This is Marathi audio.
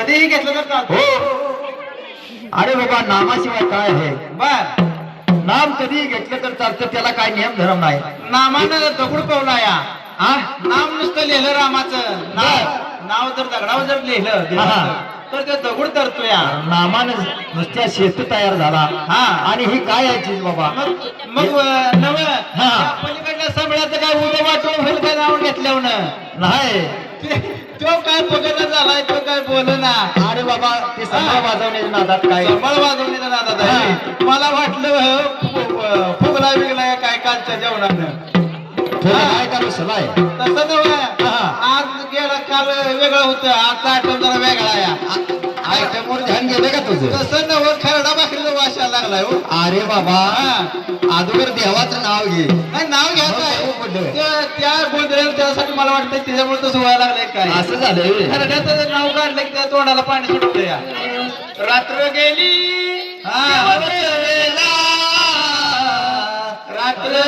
कधीही घेतलं तर चालतं. हो. अरे बाबा नामाशिवाय काय आहे? बर नाम कधीही घेतलं तर चालतं, त्याला काय नियम धर्म नाही. नामानं दगड पवला या. हा नाम नुसतं लिहिलं रामाचं नाव जर दगडावर जर लिहिलं देवाचं, तर ते दगड तरतो या. नामानं नुसत्या शेतू तयार झाला. हा. आणि ही काय आहे चीज बाबा? मग नव हा. पलीकडल्या समळ्याचं काय उद्या वाटून होईल काय नाव घेतल्यावर नाही. तो काय बघत झालाय, तो काय बोलना. अरे बाबा ते संभाळ वाजवण्याच्या नादात काय संबळ वाजवण्याच्या नादात आहे. मला वाटलं फुगला बिगला काय कालच्या जेवणानं. काय करू सलाय? तसं नव्हे. आज गेला काल वेगळं होतं, आजचा आयटम जरा वेगळा या. आयटम वर ध्यान गेलं का तुझं? तसं नव्हे, खरडा भाकरीला वास यायला लागलाय हो. अरे बाबा अगोदर देवाचं नाव घे. नाही नाव घ्या काय हो, पडलं. त्या गोंधळाला त्यासाठी मला वाटतं त्याच्यामुळे तसं व्हायला लागलंय काय. असं झालं. खरड्याचं जर नाव काढलं की त्या तोंडाला पाणी सुटतं या. रात्र गेली रात्र